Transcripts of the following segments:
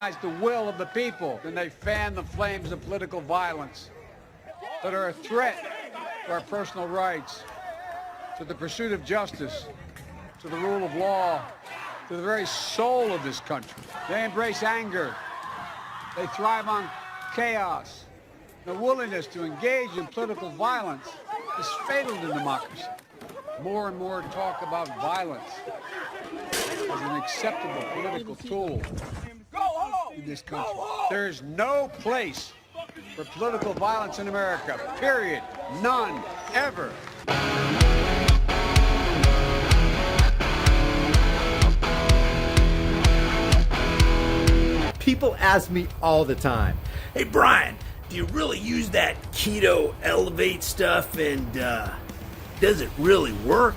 the will of the people, then they fan the flames of political violence that are a threat to our personal rights, to the pursuit of justice, to the rule of law, to the very soul of this country. They embrace anger. They thrive on chaos. The willingness to engage in political violence is fatal to democracy. More and more talk about violence as an acceptable political tool in this country. There is no place for political violence in America, period. None, ever. People ask me all the time, hey Brian, do you really use that keto elevate stuff, and does it really work?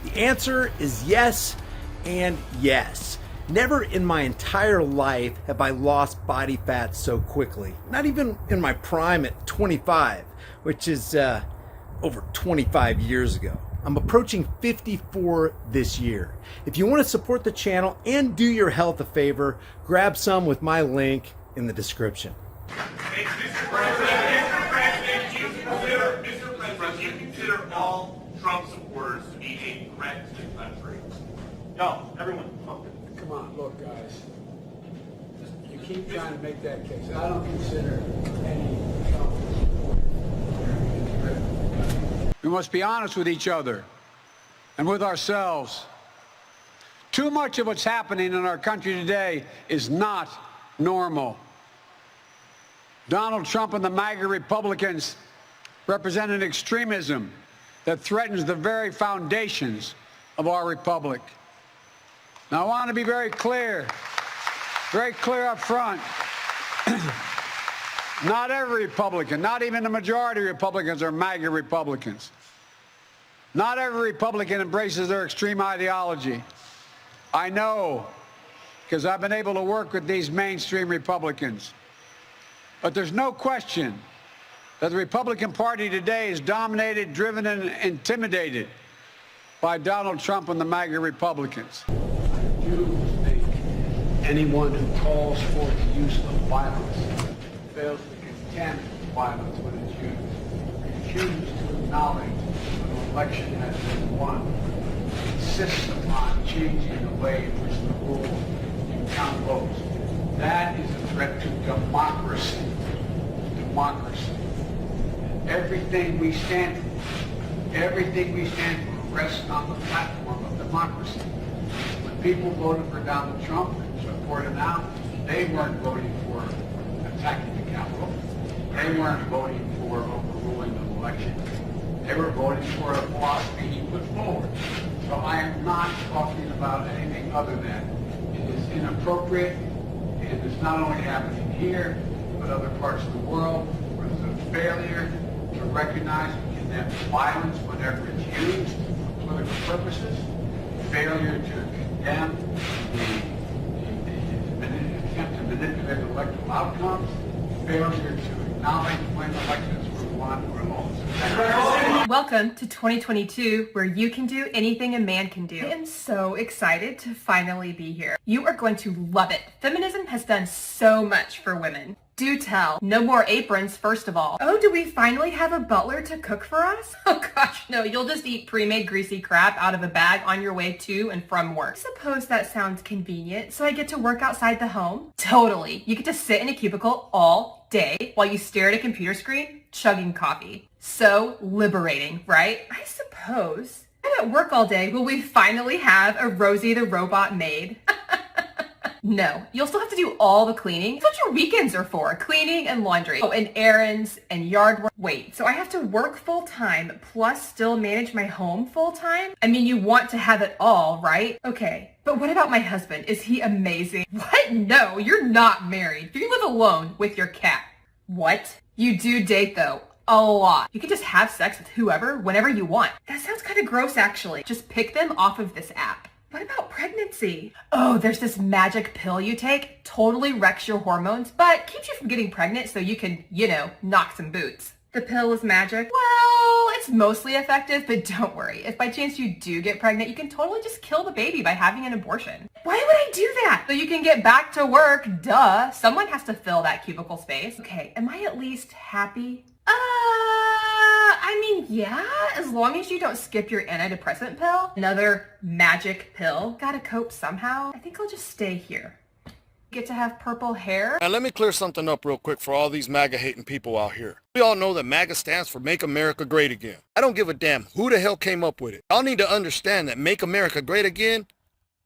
The answer is yes and yes. Never in my entire life have I lost body fat so quickly. Not even in my prime at 25, which is over 25 years ago. I'm approaching 54 this year. If you want to support the channel and do your health a favor, grab some with my link in the description. Mr. President, you consider all Trump supporters to be a threat to the country? No, everyone. Come on, look, guys. You keep trying to make that case. I don't consider any Trump supporters. We must be honest with each other and with ourselves. Too much of what's happening in our country today is not normal. Donald Trump and the MAGA Republicans represent an extremism that threatens the very foundations of our republic. Now, I want to be very clear up front. Not every Republican, not even the majority of Republicans are MAGA Republicans. Not every Republican embraces their extreme ideology. I know, because I've been able to work with these mainstream Republicans. But there's no question that the Republican Party today is dominated, driven, and intimidated by Donald Trump and the MAGA Republicans. I do think anyone who calls for the use of violence fails to condemn violence when it's used, refuses to acknowledge when an election has been won, insists upon changing the way in which the rules can count votes. That is a threat to democracy. Democracy. Everything we stand for rests on the platform of democracy. When people voted for Donald Trump and support him now, they weren't voting for attacking the Capitol. They weren't voting for overruling the election. They were voting for a philosophy he put forward. So I am not talking about anything other than it is inappropriate, and it's not only happening here, but other parts of the world, where there's a failure to recognize and condemn violence whenever it's used for political purposes, failure to condemn the attempt to manipulate electoral outcomes, failure to acknowledge when elections were won or lost. Welcome to 2022, where you can do anything a man can do. I am so excited to finally be here. You are going to love it. Feminism has done so much for women. Do tell. No more aprons, first of all. Oh, do we finally have a butler to cook for us? Oh gosh, no, you'll just eat pre-made greasy crap out of a bag on your way to and from work. I suppose that sounds convenient, so I get to work outside the home? Totally. You get to sit in a cubicle all day while you stare at a computer screen, chugging coffee. So liberating, right? I suppose. I'm at work all day. Will we finally have a Rosie the Robot maid? No, you'll still have to do all the cleaning. That's what your weekends are for, cleaning and laundry. Oh, and errands and yard work. Wait, so I have to work full time plus still manage my home full time? I mean, you want to have it all, right? Okay, but what about my husband? Is he amazing? What? No, you're not married. You live alone with your cat. What? You do date though. A lot. You can just have sex with whoever, whenever you want. That sounds kind of gross actually. Just pick them off of this app. What about pregnancy? Oh, there's this magic pill you take, totally wrecks your hormones, but keeps you from getting pregnant so you can, knock some boots. The pill is magic? Well, it's it's mostly effective, but don't worry. If by chance you do get pregnant, you can totally just kill the baby by having an abortion. Why would I do that? So you can get back to work, duh. Someone has to fill that cubicle space. Okay, am I at least happy? I mean, yeah, as long as you don't skip your antidepressant pill. Another magic pill. Gotta cope somehow. I think I'll just stay here. Get to have purple hair. Now let me clear something up real quick for all these MAGA hating people out here. We all know that MAGA stands for Make America Great Again. I don't give a damn who the hell came up with it. Y'all need to understand that Make America Great Again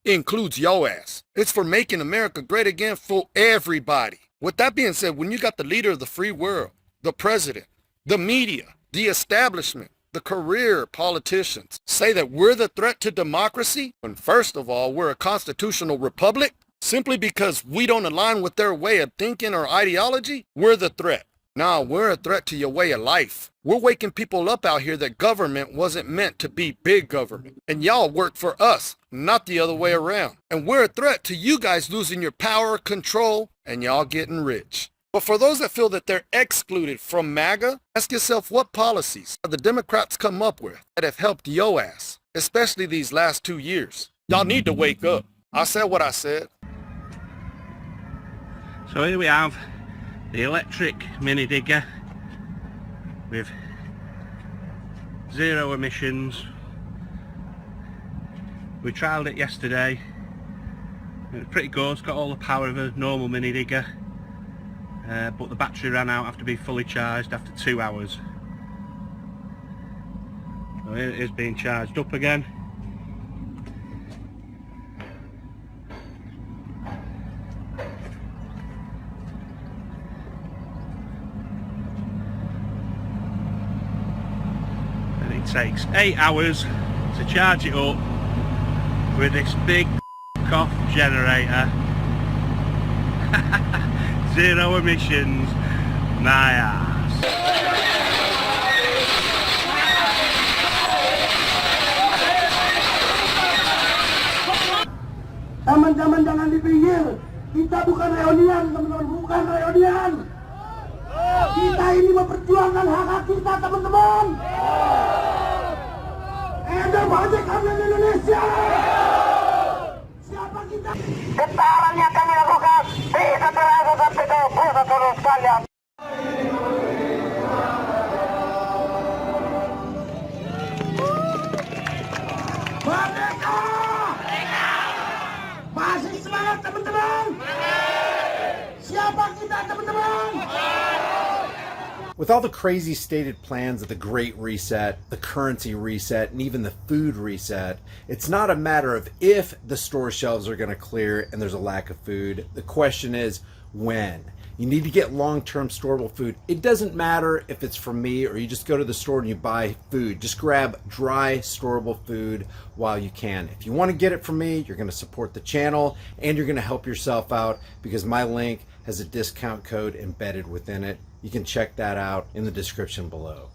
includes yo ass. It's for making America great again for everybody. With that being said, when you got the leader of the free world, the president, the media, the establishment, the career politicians say that we're the threat to democracy, when first of all, we're a constitutional republic, simply because we don't align with their way of thinking or ideology, we're the threat. Nah, we're a threat to your way of life. We're waking people up out here that government wasn't meant to be big government. And y'all work for us, not the other way around. And we're a threat to you guys losing your power, control, and y'all getting rich. But for those that feel that they're excluded from MAGA, ask yourself what policies have the Democrats come up with that have helped yo ass, especially these last 2 years. Y'all need to wake up. I said what I said. So here we have the electric mini digger with 0 emissions. We trialled it yesterday. It was pretty good. It's got all the power of a normal mini digger, but the battery ran out after being fully charged after 2 hours. So here it is being charged up again. It takes 8 hours to charge it up with this big off generator. 0 emissions, my ass. Teman-teman jangan dipinggir. Kita bukan reunian, teman-teman, bukan reunian. Kita ini memperjuangkan hak-hak kita, teman-teman. Ada banyak kami di Indonesia. Siapa kita? Getaran yang kami lakukan tidak terlalu sampai ke saudara sekalian. Merdeka! Masih semangat, teman-teman. Siapa kita, teman-teman? With all the crazy stated plans of the Great Reset, the currency reset, and even the food reset, it's not a matter of if the store shelves are going to clear and there's a lack of food. The question is when. You need to get long-term storable food. It doesn't matter if it's from me or you just go to the store and you buy food. Just grab dry, storable food while you can. If you want to get it from me, you're going to support the channel and you're going to help yourself out because my link has a discount code embedded within it. You can check that out in the description below.